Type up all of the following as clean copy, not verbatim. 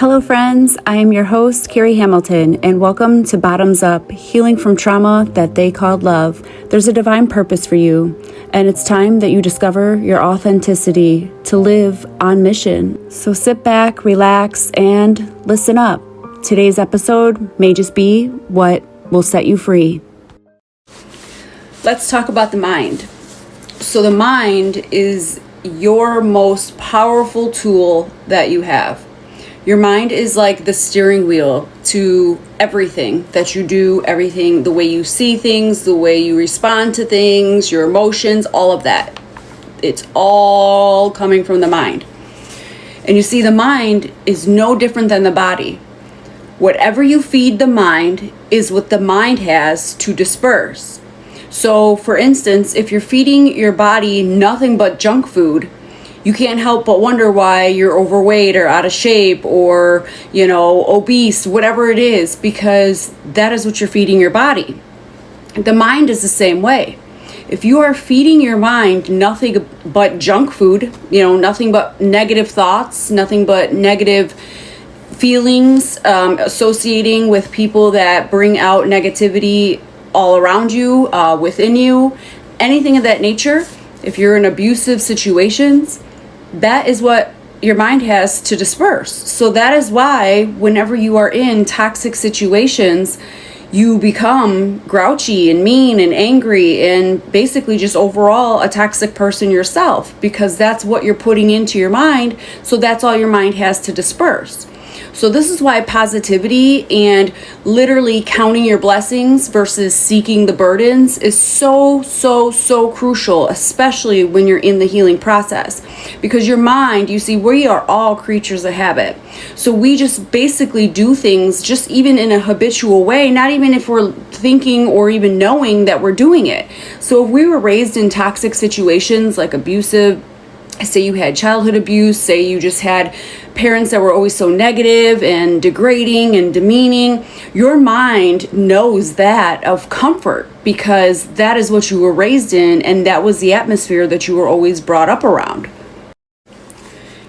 Hello friends, I am your host, Carrie Hamilton, and welcome to Bottoms Up, Healing from Trauma That They Called Love. There's a divine purpose for you, and it's time that you discover your authenticity to live on mission. So sit back, relax, and listen up. Today's episode may just be what will set you free. Let's talk about the mind. So the mind is your most powerful tool that you have. Your mind is like the steering wheel to everything that you do, everything, the way you see things, the way you respond to things, your emotions, all of that. It's all coming from the mind. And you see, the mind is no different than the body. Whatever you feed the mind is what the mind has to disperse. So, for instance, if you're feeding your body nothing but junk food, you can't help but wonder why you're overweight or out of shape or, obese, whatever it is, because that is what you're feeding your body. The mind is the same way. If you are feeding your mind nothing but junk food, nothing but negative thoughts, nothing but negative feelings, associating with people that bring out negativity all around you, within you, anything of that nature, if you're in abusive situations, that is what your mind has to disperse. So that is why whenever you are in toxic situations, you become grouchy and mean and angry and basically just overall a toxic person yourself, because that's what you're putting into your mind. So that's all your mind has to disperse. So this is why positivity and literally counting your blessings versus seeking the burdens is so crucial, especially when you're in the healing process. Because your mind, you see, we are all creatures of habit. So we just basically do things just even in a habitual way, not even if we're thinking or even knowing that we're doing it. So if we were raised in toxic situations like abusive, say you had childhood abuse, say you just had parents that were always so negative and degrading and demeaning, your mind knows that of comfort because that is what you were raised in and that was the atmosphere that you were always brought up around.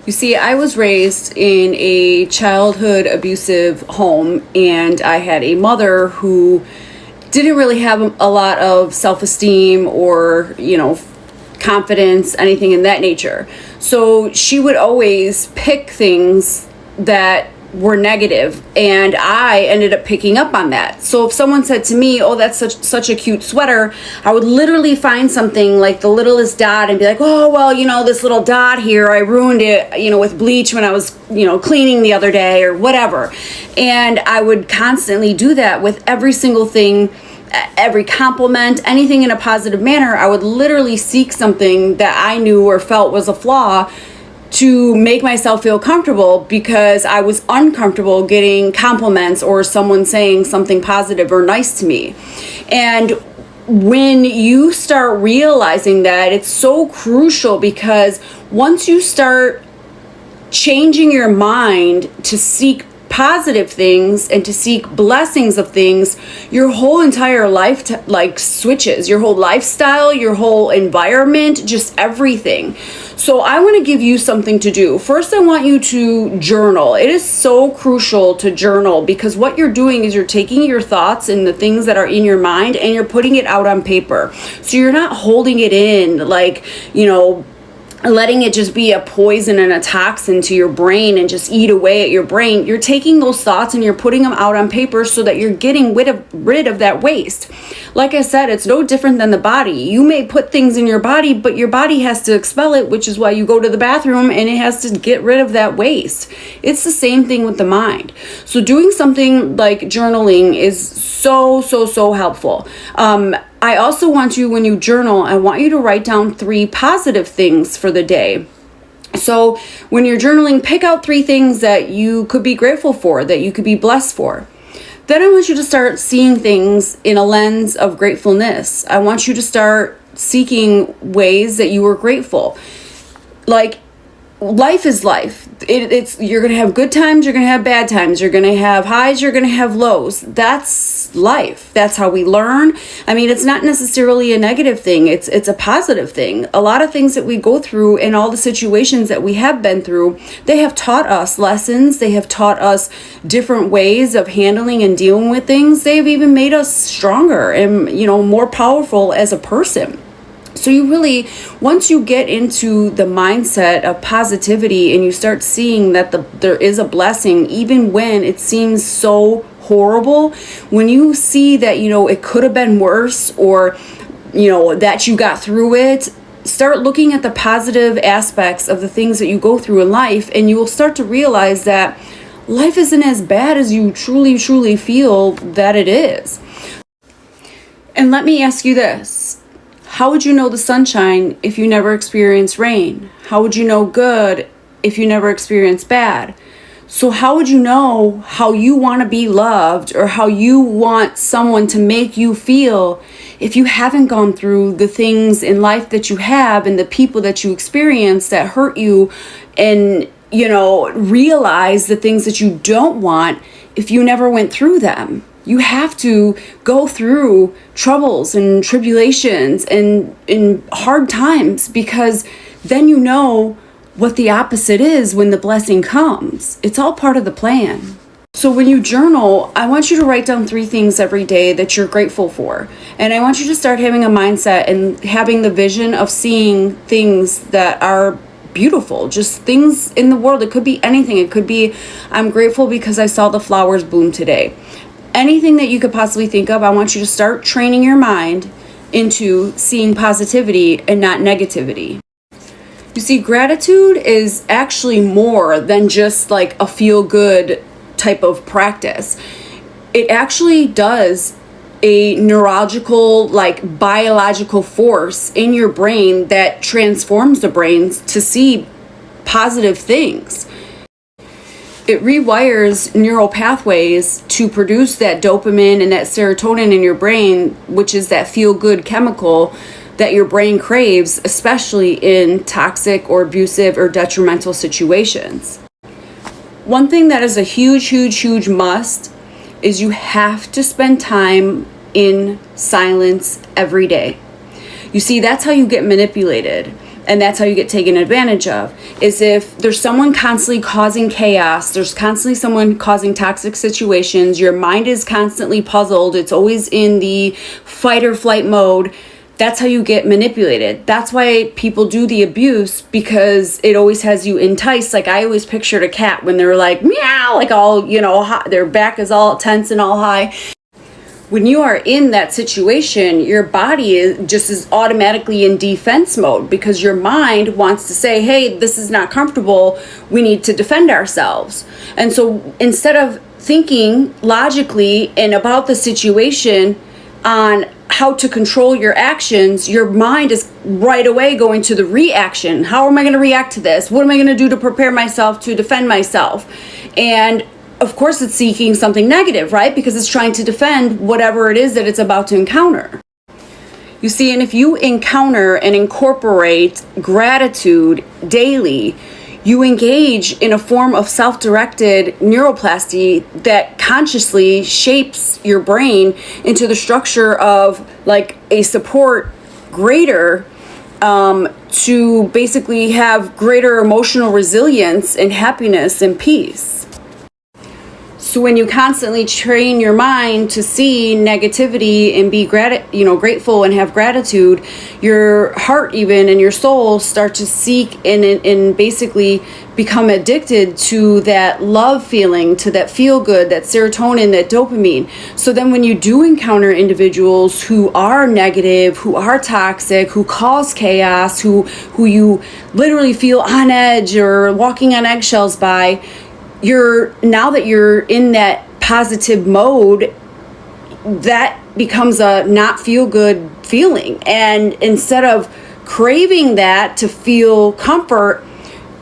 You see, I was raised in a childhood abusive home, and I had a mother who didn't really have a lot of self-esteem or, confidence, anything in that nature. So she would always pick things that were negative, and I ended up picking up on that. So if someone said to me, "Oh, that's such a cute sweater," I would literally find something like the littlest dot and be like, "Oh, well, this little dot here, I ruined it, with bleach when I was, cleaning the other day," or whatever. And I would constantly do that with every single thing. Every compliment, anything in a positive manner, I would literally seek something that I knew or felt was a flaw to make myself feel comfortable, because I was uncomfortable getting compliments or someone saying something positive or nice to me. And when you start realizing that, it's so crucial, because once you start changing your mind to seek positive things and to seek blessings of things, your whole entire life switches, your whole lifestyle, your whole environment, just everything. So I want to give you something to do. First, I want you to journal. It is so crucial to journal, because what you're doing is you're taking your thoughts and the things that are in your mind and you're putting it out on paper. So you're not holding it in letting it just be a poison and a toxin to your brain and just eat away at your brain. You're taking those thoughts and you're putting them out on paper so that you're getting rid of that waste. Like I said, it's no different than the body. You may put things in your body, but your body has to expel it, which is why you go to the bathroom and it has to get rid of that waste. It's the same thing with the mind. So doing something like journaling is so helpful. I also want you, when you journal, I want you to write down 3 positive things for the day. So when you're journaling, pick out 3 things that you could be grateful for, that you could be blessed for. Then I want you to start seeing things in a lens of gratefulness. I want you to start seeking ways that you are grateful. Like, life is life. It's you're going to have good times, you're going to have bad times, you're going to have highs, you're going to have lows. That's life. That's how we learn. I mean, it's not necessarily a negative thing. It's a positive thing. A lot of things that we go through and all the situations that we have been through, they have taught us lessons. They have taught us different ways of handling and dealing with things. They've even made us stronger and, more powerful as a person. So you really, once you get into the mindset of positivity and you start seeing that there is a blessing, even when it seems so horrible, when you see that, it could have been worse, or, that you got through it, start looking at the positive aspects of the things that you go through in life, and you will start to realize that life isn't as bad as you truly, truly feel that it is. And let me ask you this. How would you know the sunshine if you never experienced rain? How would you know good if you never experienced bad? So how would you know how you want to be loved, or how you want someone to make you feel, if you haven't gone through the things in life that you have and the people that you experience that hurt you, and, realize the things that you don't want if you never went through them? You have to go through troubles and tribulations and in hard times, because then you know what the opposite is when the blessing comes. It's all part of the plan. So when you journal, I want you to write down 3 things every day that you're grateful for. And I want you to start having a mindset and having the vision of seeing things that are beautiful, just things in the world. It could be anything. It could be, I'm grateful because I saw the flowers bloom today. Anything that you could possibly think of, I want you to start training your mind into seeing positivity and not negativity. You see, gratitude is actually more than just like a feel-good type of practice. It actually does a neurological, biological force in your brain that transforms the brain to see positive things. It rewires neural pathways to produce that dopamine and that serotonin in your brain, which is that feel-good chemical that your brain craves, especially in toxic or abusive or detrimental situations. One thing that is a huge, huge, huge must is you have to spend time in silence every day. You see, that's how you get manipulated. And that's how you get taken advantage of, is if there's someone constantly causing chaos, there's constantly someone causing toxic situations, your mind is constantly puzzled, it's always in the fight or flight mode, that's how you get manipulated. That's why people do the abuse, because it always has you enticed. Like, I always pictured a cat when they're like, meow, like all, their back is all tense and all high. When you are in that situation, your body is automatically in defense mode, because your mind wants to say, hey, this is not comfortable. We need to defend ourselves. And so instead of thinking logically and about the situation on how to control your actions, your mind is right away going to the reaction. How am I going to react to this? What am I going to do to prepare myself to defend myself? And of course, it's seeking something negative, right? Because it's trying to defend whatever it is that it's about to encounter. You see, and if you encounter and incorporate gratitude daily, you engage in a form of self-directed neuroplasty that consciously shapes your brain into the structure of like a support greater to basically have greater emotional resilience and happiness and peace. So when you constantly train your mind to see negativity and be grateful and have gratitude, your heart even and your soul start to seek and basically become addicted to that love feeling, to that feel good, that serotonin, that dopamine. So then when you do encounter individuals who are negative, who are toxic, who cause chaos, who you literally feel on edge or walking on eggshells by, now that you're in that positive mode, that becomes a not feel good feeling. And instead of craving that to feel comfort,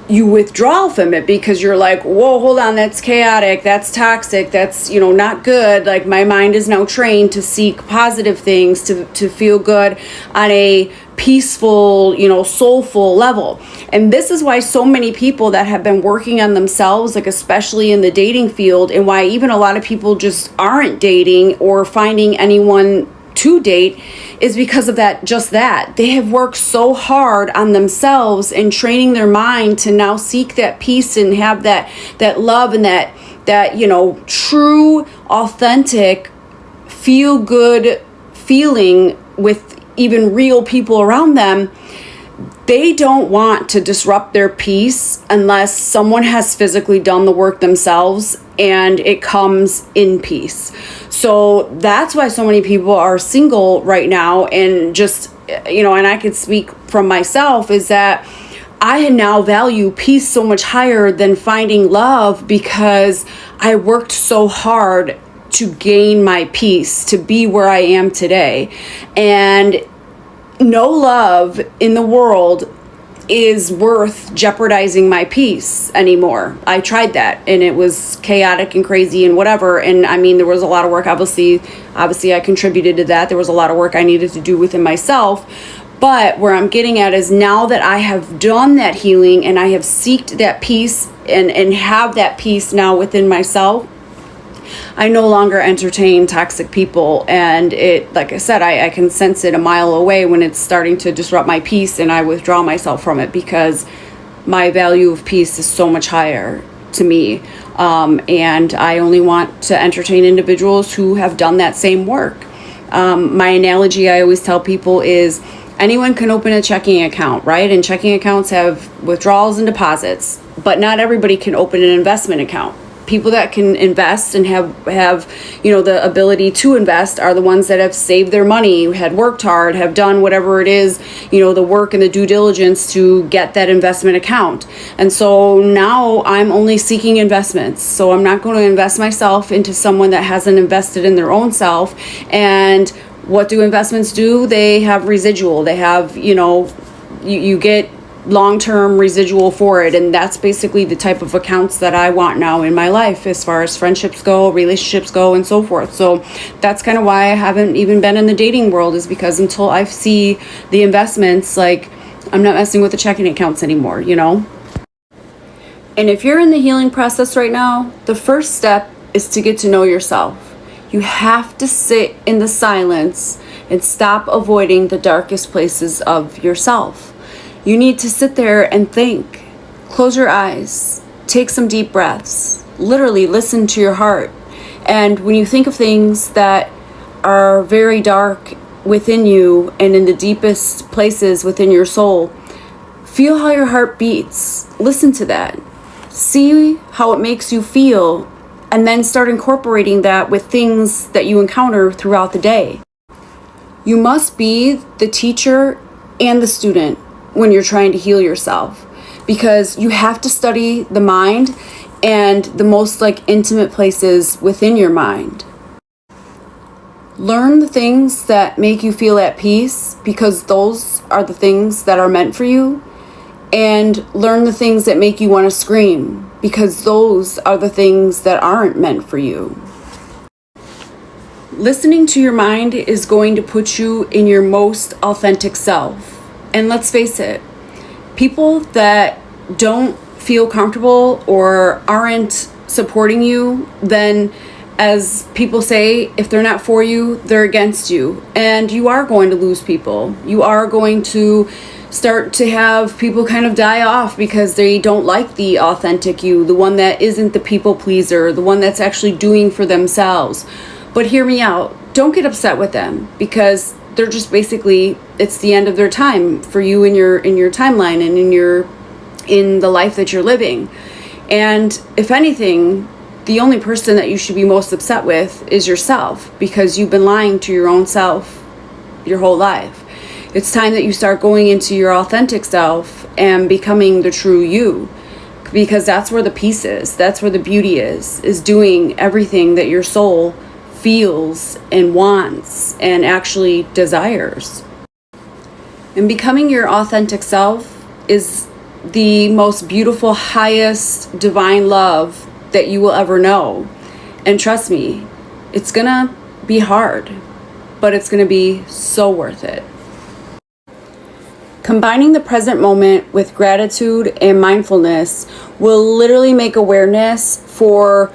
you withdraw from it, because you're like, whoa, hold on, that's chaotic, that's toxic, that's, not good. Like, my mind is now trained to seek positive things, to feel good on a peaceful, soulful level. And this is why so many people that have been working on themselves, like especially in the dating field, and why even a lot of people just aren't dating or finding anyone to date, is because of that they have worked so hard on themselves and training their mind to now seek that peace and have that love and that true, authentic, feel good feeling with even real people around them. They don't want to disrupt their peace unless someone has physically done the work themselves and it comes in peace. So that's why so many people are single right now. And just, and I could speak from myself, is that I now value peace so much higher than finding love, because I worked so hard to gain my peace, to be where I am today. And no love in the world is worth jeopardizing my peace anymore. I tried that and it was chaotic and crazy and whatever. And I mean, there was a lot of work. Obviously I contributed to that. There was a lot of work I needed to do within myself. But where I'm getting at is, now that I have done that healing and I have sought that peace and have that peace now within myself, I no longer entertain toxic people. And it, like I said, I can sense it a mile away when it's starting to disrupt my peace, and I withdraw myself from it, because my value of peace is so much higher to me. And I only want to entertain individuals who have done that same work. My analogy I always tell people is, anyone can open a checking account, right? And checking accounts have withdrawals and deposits, but not everybody can open an investment account. People that can invest and have the ability to invest are the ones that have saved their money, had worked hard, have done whatever it is, the work and the due diligence to get that investment account. And so now I'm only seeking investments. So I'm not going to invest myself into someone that hasn't invested in their own self. And what do investments do? They have residual. They have, you get long-term residual for it. And that's basically the type of accounts that I want now in my life, as far as friendships go, relationships go, and so forth. So that's kind of why I haven't even been in the dating world, is because until I see the investments, like, I'm not messing with the checking accounts anymore, And if you're in the healing process right now, the first step is to get to know yourself. You have to sit in the silence and stop avoiding the darkest places of yourself. You need to sit there and think. Close your eyes. Take some deep breaths. Literally listen to your heart. And when you think of things that are very dark within you and in the deepest places within your soul, feel how your heart beats. Listen to that. See how it makes you feel, and then start incorporating that with things that you encounter throughout the day. You must be the teacher and the student when you're trying to heal yourself, because you have to study the mind and the most intimate places within your mind. Learn the things that make you feel at peace, because those are the things that are meant for you, and learn the things that make you want to scream, because those are the things that aren't meant for you. Listening to your mind is going to put you in your most authentic self. And let's face it, people that don't feel comfortable or aren't supporting you, then, as people say, if they're not for you, they're against you. And you are going to lose people. You are going to start to have people kind of die off because they don't like the authentic you, the one that isn't the people pleaser, the one that's actually doing for themselves. But hear me out. Don't get upset with them, because they're just basically, it's the end of their time for you in your timeline and in the life that you're living. And if anything, the only person that you should be most upset with is yourself, because you've been lying to your own self your whole life. It's time that you start going into your authentic self and becoming the true you, because that's where the peace is. That's where the beauty is doing everything that your soul feels and wants and actually desires. And becoming your authentic self is the most beautiful, highest divine love that you will ever know. And trust me, it's gonna be hard, but it's gonna be so worth it. Combining the present moment with gratitude and mindfulness will literally make awareness for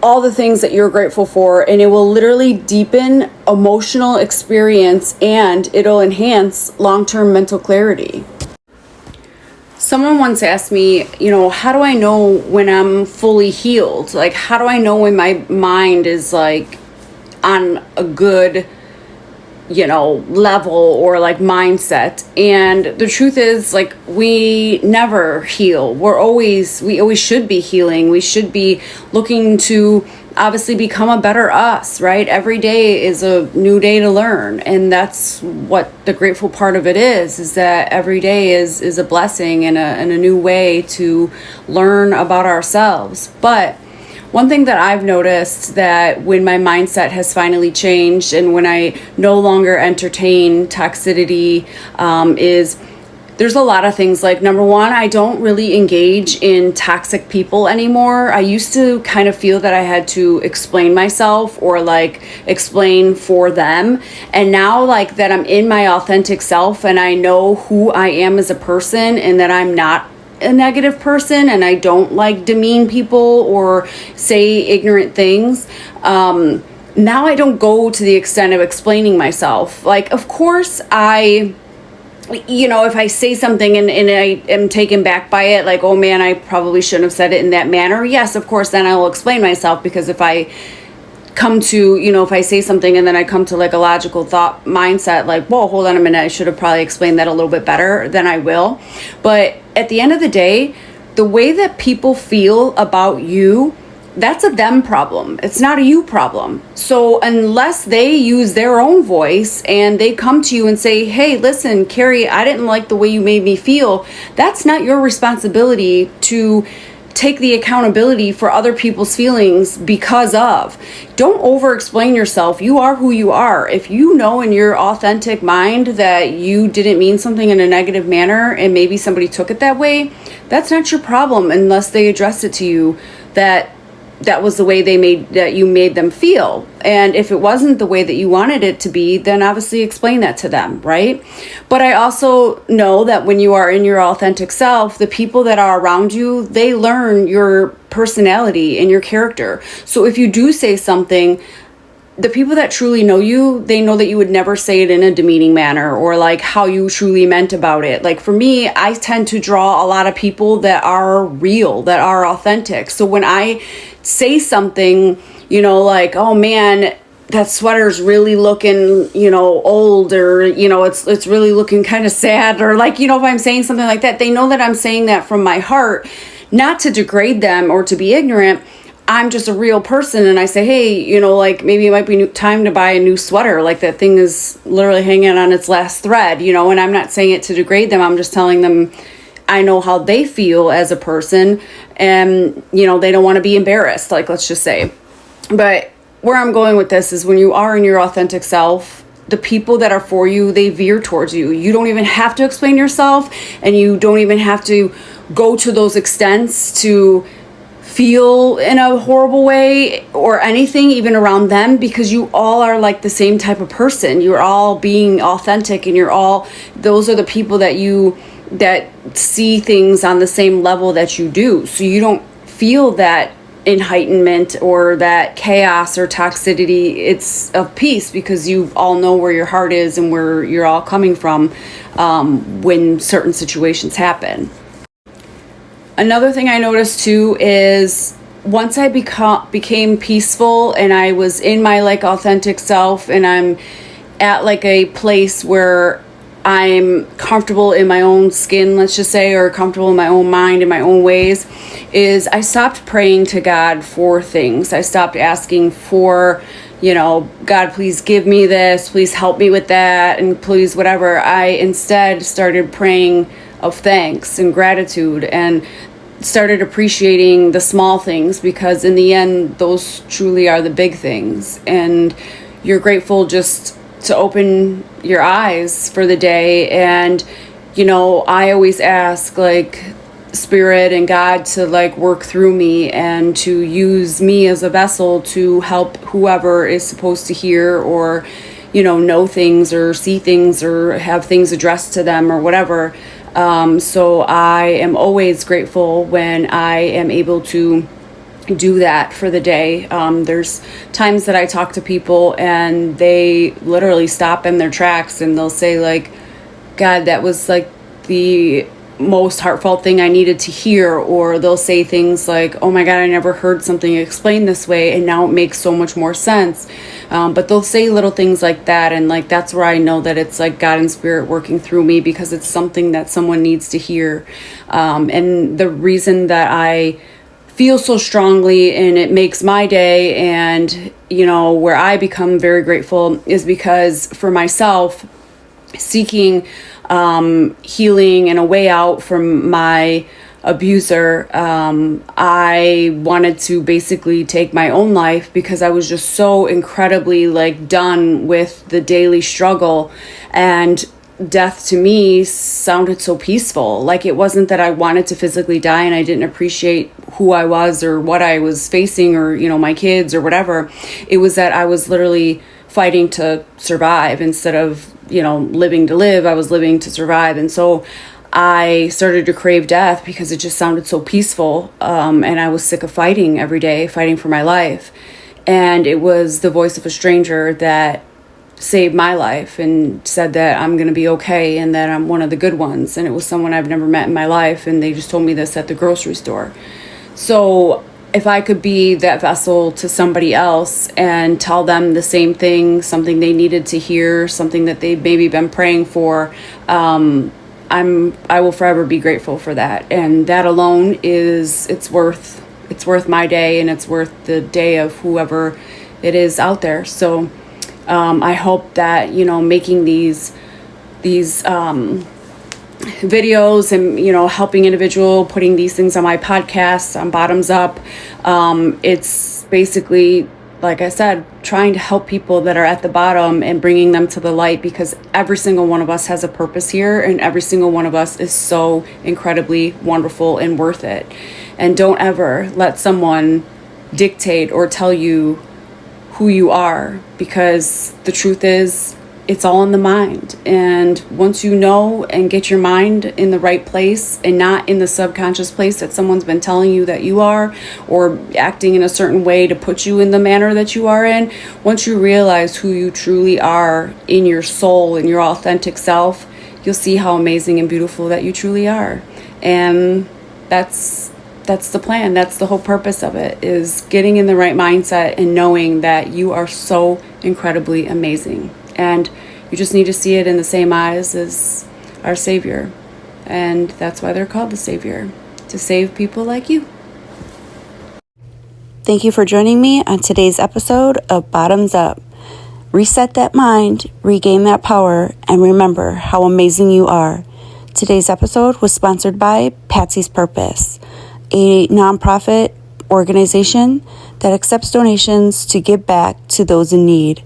all the things that you're grateful for, and it will literally deepen emotional experience and it'll enhance long-term mental clarity. Someone once asked me, how do I know when I'm fully healed? Like, how do I know when my mind is like on a good level or like mindset? And the truth is, like, we never heal. We always should be healing. We should be looking to obviously become a better us, right? Every day is a new day to learn. And that's what the grateful part of it is that every day is a blessing and a new way to learn about ourselves. But one thing that I've noticed that when my mindset has finally changed and when I no longer entertain toxicity is there's a lot of things. Like, number one, I don't really engage in toxic people anymore. I used to kind of feel that I had to explain myself or like explain for them. And now, like, that I'm in my authentic self and I know who I am as a person and that I'm not a negative person and I don't like demean people or say ignorant things. Now I don't go to the extent of explaining myself. Like, of course, if I say something and I am taken back by it, like, oh man, I probably shouldn't have said it in that manner. Yes, of course, then I will explain myself, because if I come to, if I say something and then I come to like a logical thought mindset, like, whoa, hold on a minute, I should have probably explained that a little bit better, then I will. But at the end of the day, the way that people feel about you, that's a them problem. It's not a you problem. So unless they use their own voice and they come to you and say, hey, listen, Carrie, I didn't like the way you made me feel, that's not your responsibility to take the accountability for other people's feelings because of. Don't over explain yourself. You are who you are. If you know in your authentic mind that you didn't mean something in a negative manner and maybe somebody took it that way, that's not your problem unless they address it to you that was the way you made them feel. And if it wasn't the way that you wanted it to be, then obviously explain that to them, right? But I also know that when you are in your authentic self, the people that are around you, they learn your personality and your character. So if you do say something, the people that truly know you, they know that you would never say it in a demeaning manner or like how you truly meant about it. Like, for me, I tend to draw a lot of people that are real, that are authentic. So when I say something, like, oh man, that sweater's really looking, old, or, it's really looking kind of sad, or like, if I'm saying something like that, they know that I'm saying that from my heart, not to degrade them or to be ignorant. I'm just a real person, and I say, hey, like, maybe it might be time to buy a new sweater. Like, that thing is literally hanging on its last thread, and I'm not saying it to degrade them. I'm just telling them I know how they feel as a person, and, they don't want to be embarrassed, like, let's just say. But where I'm going with this is when you are in your authentic self, the people that are for you, they veer towards you. You don't even have to explain yourself, and you don't even have to go to those extents to feel in a horrible way or anything even around them, because you all are like the same type of person. You're all being authentic, and those are the people that see things on the same level that you do. So you don't feel that enlightenment or that chaos or toxicity. It's of peace, because you all know where your heart is and where you're all coming from when certain situations happen. Another thing I noticed too is once I became peaceful and I was in my like authentic self, and I'm at like a place where I'm comfortable in my own skin, let's just say, or comfortable in my own mind, in my own ways, is I stopped praying to God for things. I stopped asking for, God, please give me this, please help me with that, and please whatever. I instead started praying of thanks and gratitude, and started appreciating the small things, because in the end, those truly are the big things. And you're grateful just to open your eyes for the day. And, I always ask like Spirit and God to like work through me and to use me as a vessel to help whoever is supposed to hear, or, know things or see things or have things addressed to them or whatever. So I am always grateful when I am able to do that for the day. There's times that I talk to people and they literally stop in their tracks and they'll say like, God, that was like the most heartfelt thing I needed to hear. Or they'll say things like, oh my God, I never heard something explained this way and now it makes so much more sense. But they'll say little things like that, and like that's where I know that it's like God and Spirit working through me, because it's something that someone needs to hear. And the reason that I feel so strongly and it makes my day, and where I become very grateful, is because for myself, seeking healing and a way out from my abuser, I wanted to basically take my own life because I was just so incredibly like done with the daily struggle, and death to me sounded so peaceful. Like it wasn't that I wanted to physically die and I didn't appreciate who I was or what I was facing or my kids or whatever. It was that I was literally fighting to survive instead of living to live. I was living to survive. And so I started to crave death because it just sounded so peaceful. And I was sick of fighting every day, fighting for my life. And it was the voice of a stranger that saved my life and said that I'm going to be okay and that I'm one of the good ones. And it was someone I've never met in my life. And they just told me this at the grocery store. So if I could be that vessel to somebody else and tell them the same thing, something they needed to hear, something that they've maybe been praying for, I will forever be grateful for that. And that alone it's worth my day, and it's worth the day of whoever it is out there. So I hope that making these videos and helping individual, putting these things on my podcast on Bottoms Up, it's basically, like I said, trying to help people that are at the bottom and bringing them to the light, because every single one of us has a purpose here, and every single one of us is so incredibly wonderful and worth it. And don't ever let someone dictate or tell you who you are, because the truth is, it's all in the mind. And once you know and get your mind in the right place and not in the subconscious place that someone's been telling you that you are, or acting in a certain way to put you in the manner that you are in, once you realize who you truly are in your soul and your authentic self, you'll see how amazing and beautiful that you truly are. And that's the plan. That's the whole purpose of it, is getting in the right mindset and knowing that you are so incredibly amazing. And you just need to see it in the same eyes as our Savior. And that's why they're called the Savior, to save people like you. Thank you for joining me on today's episode of Bottoms Up. Reset that mind, regain that power, and remember how amazing you are. Today's episode was sponsored by Patsy's Purpose, a nonprofit organization that accepts donations to give back to those in need.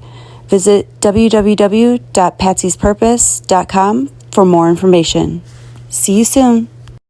Visit www.patsyspurpose.com for more information. See you soon.